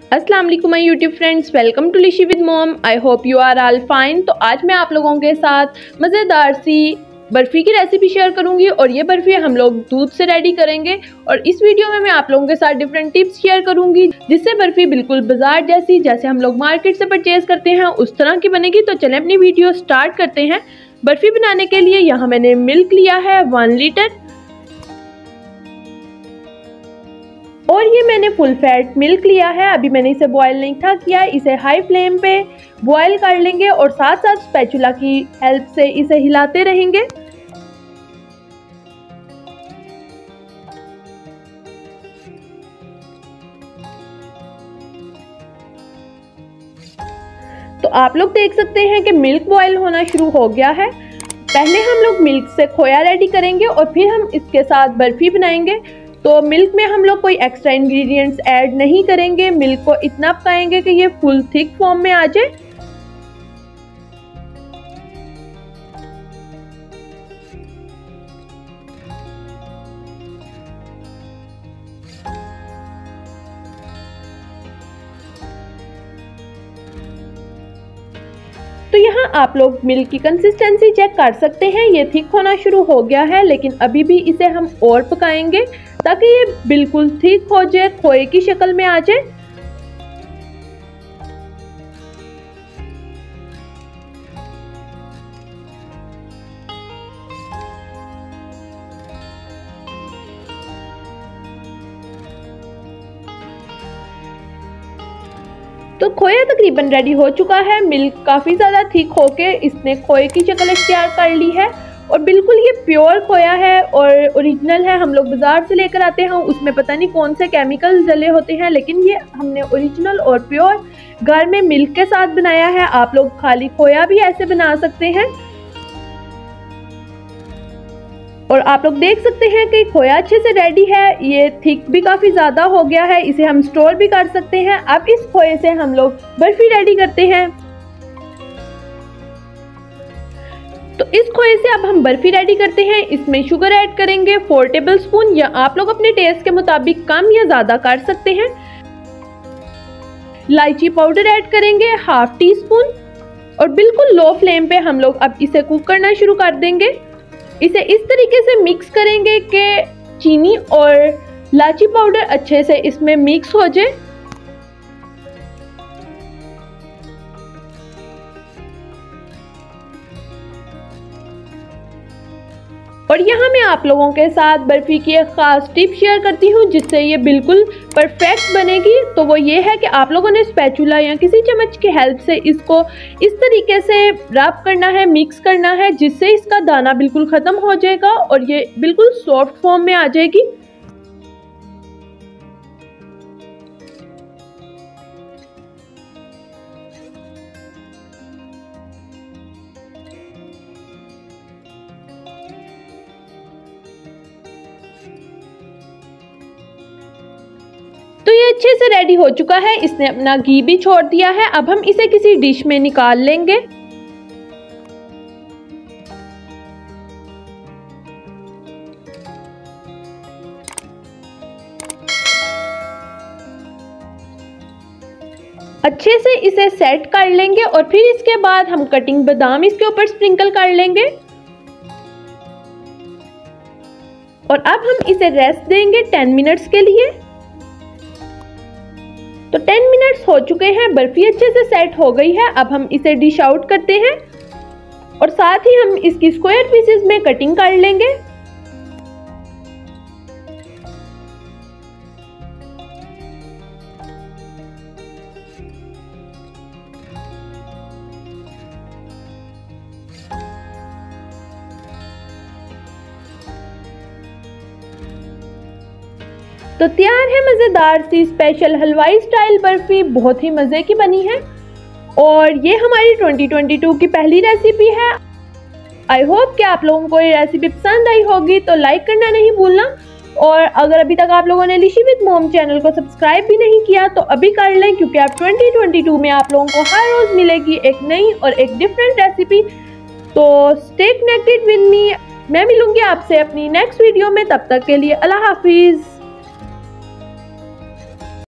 अस्सलाम वालेकुम my YouTube friends, welcome to Lishi with mom. I hope you are all fine. तो आज मैं आप लोगों के साथ मज़ेदार सी बर्फ़ी की रेसिपी शेयर करूंगी और ये बर्फ़ी हम लोग दूध से रेडी करेंगे। और इस वीडियो में मैं आप लोगों के साथ डिफरेंट टिप्स शेयर करूंगी जिससे बर्फ़ी बिल्कुल बाजार जैसी, जैसे हम लोग मार्केट से परचेज़ करते हैं, उस तरह की बनेगी। तो चलें अपनी वीडियो स्टार्ट करते हैं। बर्फ़ी बनाने के लिए यहाँ मैंने मिल्क लिया है 1 लीटर और ये मैंने फुल फैट मिल्क लिया है। अभी मैंने इसे बॉयल नहीं था किया, इसे हाई फ्लेम पे बॉयल कर लेंगे और साथ साथ स्पैचुला की हेल्प से इसे हिलाते रहेंगे। तो आप लोग देख सकते हैं कि मिल्क बॉयल होना शुरू हो गया है। पहले हम लोग मिल्क से खोया रेडी करेंगे और फिर हम इसके साथ बर्फ़ी बनाएंगे। तो मिल्क में हम लोग कोई एक्स्ट्रा इंग्रेडिएंट्स ऐड नहीं करेंगे, मिल्क को इतना पकाएंगे कि ये फुल थिक फॉर्म में आ जाए। तो यहाँ आप लोग मिल्क की कंसिस्टेंसी चेक कर सकते हैं, ये थिक होना शुरू हो गया है, लेकिन अभी भी इसे हम और पकाएंगे ताकि ये बिल्कुल थिक हो जाए, खोए की शक्ल में आ जाए। तो खोया तकरीबन रेडी हो चुका है। मिल्क काफ़ी ज़्यादा थिक होके इसने खोए की शक्ल इख्तियार कर ली है और बिल्कुल ये प्योर खोया है और ओरिजिनल है। हम लोग बाज़ार से लेकर आते हैं, उसमें पता नहीं कौन से केमिकल डले होते हैं, लेकिन ये हमने ओरिजिनल और प्योर घर में मिल्क के साथ बनाया है। आप लोग खाली खोया भी ऐसे बना सकते हैं। और आप लोग देख सकते हैं कि खोया अच्छे से रेडी है, ये थिक भी काफ़ी ज़्यादा हो गया है, इसे हम स्टोर भी कर सकते हैं। अब इस खोए से हम लोग बर्फ़ी रेडी करते हैं। तो इस खोए से अब हम बर्फ़ी रेडी करते हैं। इसमें शुगर ऐड करेंगे 4 टेबल स्पून, या आप लोग अपने टेस्ट के मुताबिक कम या ज़्यादा कर सकते हैं। इलायची पाउडर ऐड करेंगे 1/2 टीस्पून और बिल्कुल लो फ्लेम पे हम लोग अब इसे कुक करना शुरू कर देंगे। इसे इस तरीके से मिक्स करेंगे कि चीनी और इलायची पाउडर अच्छे से इसमें मिक्स हो जाए। और यहाँ मैं आप लोगों के साथ बर्फ़ी की एक ख़ास टिप शेयर करती हूँ जिससे ये बिल्कुल परफेक्ट बनेगी। तो वो ये है कि आप लोगों ने स्पैचुला या किसी चम्मच की हेल्प से इसको इस तरीके से रब करना है, मिक्स करना है, जिससे इसका दाना बिल्कुल ख़त्म हो जाएगा और ये बिल्कुल सॉफ्ट फॉर्म में आ जाएगी। तो ये अच्छे से रेडी हो चुका है, इसने अपना घी भी छोड़ दिया है। अब हम इसे किसी डिश में निकाल लेंगे। अच्छे से इसे सेट कर लेंगे और फिर इसके बाद हम कटिंग बादाम इसके ऊपर स्प्रिंकल कर लेंगे। और अब हम इसे रेस्ट देंगे 10 मिनट्स के लिए। तो 10 मिनट्स हो चुके हैं, बर्फ़ी अच्छे से सेट हो गई है। अब हम इसे डिश आउट करते हैं और साथ ही हम इसकी स्क्वायर पीसेस में कटिंग कर लेंगे। तो तैयार है मज़ेदार सी स्पेशल हलवाई स्टाइल बर्फ़ी, बहुत ही मज़े की बनी है और ये हमारी 2022 की पहली रेसिपी है। आई होप कि आप लोगों को ये रेसिपी पसंद आई होगी। तो लाइक करना नहीं भूलना और अगर अभी तक आप लोगों ने लिशी विद मॉम चैनल को सब्सक्राइब भी नहीं किया तो अभी कर लें, क्योंकि अब 2022 में आप लोगों को हर रोज़ मिलेगी एक नई और एक डिफरेंट रेसिपी। तो स्टे कनेक्टेड विद मी। मैं मिलूंगी आपसे अपनी नेक्स्ट वीडियो में, तब तक के लिए अल्लाह हाफिज़।